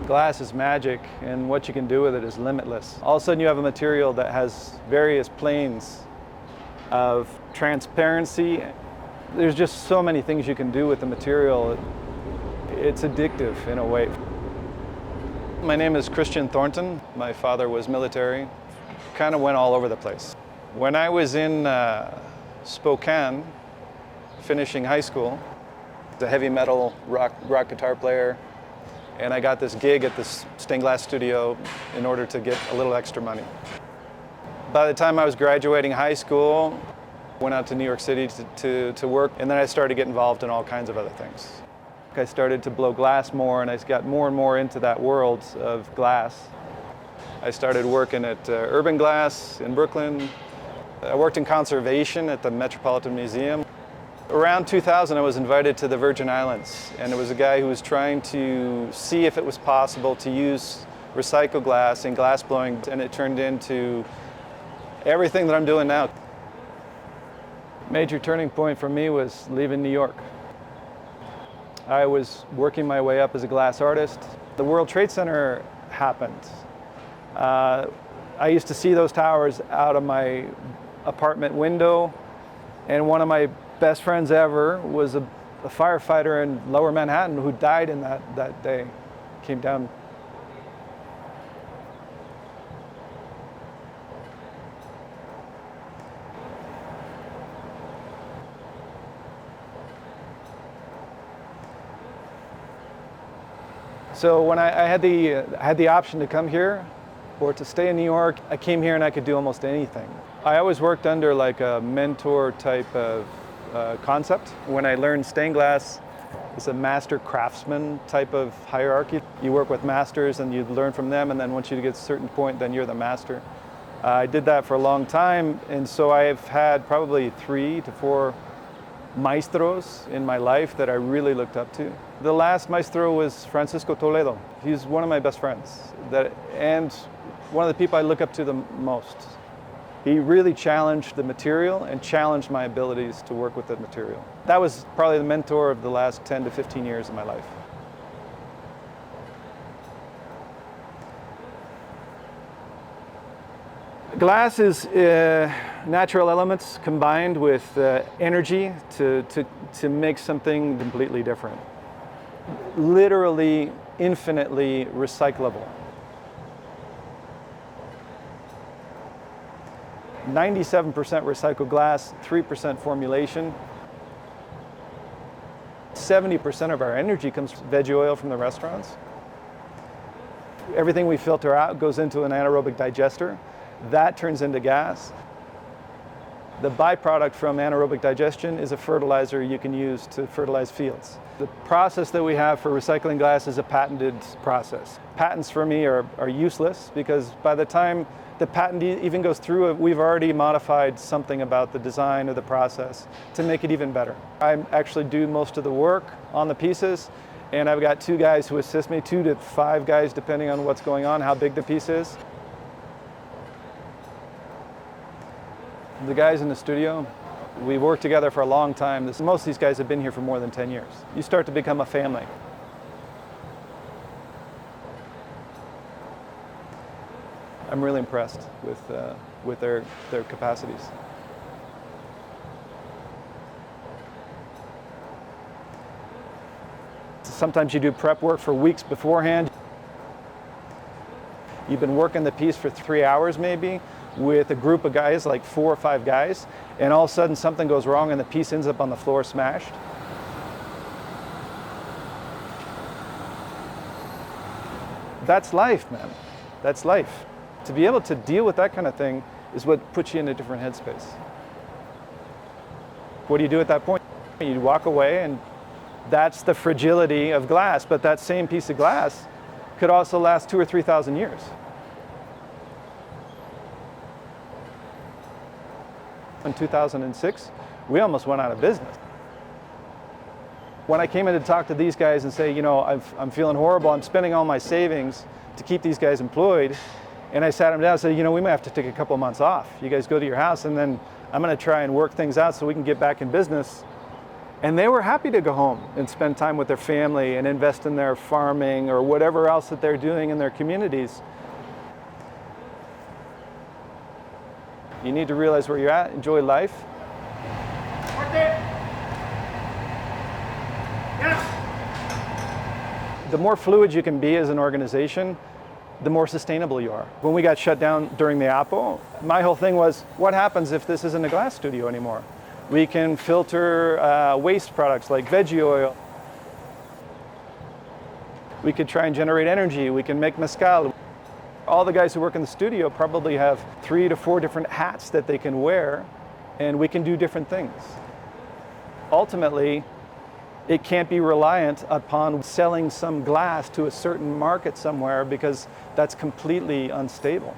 Glass is magic, and what you can do with it is limitless. All of a sudden you have a material that has various planes of transparency. There's just so many things you can do with the material. It's addictive in a way. My name is Thornton. My father was military. Kind of went all over the place. When I was in Spokane, finishing high school, a heavy metal rock guitar player, and I got this gig at this stained glass studio in order to get a little extra money. By the time I was graduating high school, went out to New York City to work, and then I started to get involved in all kinds of other things. I started to blow glass more, and I got more and more into that world of glass. I started working at Urban Glass in Brooklyn. I worked in conservation at the Metropolitan Museum. Around 2000, I was invited to the Virgin Islands, and it was a guy who was trying to see if it was possible to use recycled glass in glass blowing, and it turned into everything that I'm doing now. Major turning point for me was leaving New York. I was working my way up as a glass artist. The World Trade Center happened. I used to see those towers out of my apartment window, and one of my best friends ever was a firefighter in Lower Manhattan who died in that day. Came down. So when I had the option to come here or to stay in New York, I came here and I could do almost anything. I always worked under like a mentor type of concept. When I learned stained glass, it's a master craftsman type of hierarchy. You work with masters and you learn from them, and then once you get to a certain point, then you're the master. I did that for a long time, and so I've had probably 3 to 4 maestros in my life that I really looked up to. The last maestro was Francisco Toledo. He's one of my best friends, and one of the people I look up to the most. He really challenged the material and challenged my abilities to work with the material. That was probably the mentor of the last 10 to 15 years of my life. Glass is natural elements combined with energy to make something completely different. Literally, infinitely recyclable. 97% recycled glass, 3% formulation. 70% of our energy comes from veg oil from the restaurants. Everything we filter out goes into an anaerobic digester. That turns into gas. The byproduct from anaerobic digestion is a fertilizer you can use to fertilize fields. The process that we have for recycling glass is a patented process. Patents for me are useless because by the time the patent even goes through it, we've already modified something about the design of the process to make it even better. I actually do most of the work on the pieces, and I've got 2 guys who assist me, 2 to 5 guys depending on what's going on, how big the piece is. The guys in the studio, we've worked together for a long time. Most of these guys have been here for more than 10 years. You start to become a family. I'm really impressed with their capacities. Sometimes you do prep work for weeks beforehand. You've been working the piece for 3 hours maybe with a group of guys, like 4 or 5 guys, and all of a sudden something goes wrong and the piece ends up on the floor smashed. That's life, man. That's life. To be able to deal with that kind of thing is what puts you in a different headspace. What do you do at that point? You walk away, and that's the fragility of glass, but that same piece of glass could also last 2,000 or 3,000 years. In 2006, we almost went out of business. When I came in to talk to these guys and say, you know, I'm feeling horrible, I'm spending all my savings to keep these guys employed, and I sat them down and said, you know, we might have to take a couple of months off. You guys go to your house, and then I'm going to try and work things out so we can get back in business. And they were happy to go home and spend time with their family and invest in their farming or whatever else that they're doing in their communities. You need to realize where you're at, enjoy life. Right there. Yes. The more fluid you can be as an organization, the more sustainable you are. When we got shut down during the Apple, my whole thing was, what happens if this isn't a glass studio anymore? We can filter waste products like veggie oil. We could try and generate energy. We can make mezcal. All the guys who work in the studio probably have 3 to 4 different hats that they can wear, and we can do different things. Ultimately, it can't be reliant upon selling some glass to a certain market somewhere, because that's completely unstable.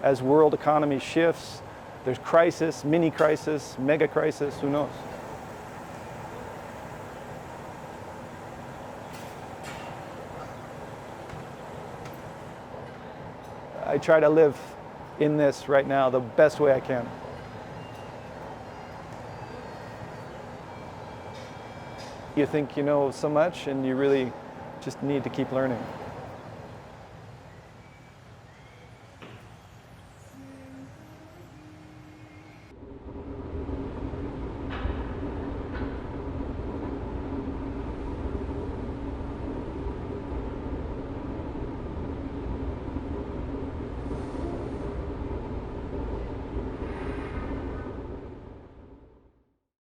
As world economy shifts, there's crisis, mini crisis, mega crisis, who knows? I try to live in this right now the best way I can. You think you know so much, and you really just need to keep learning.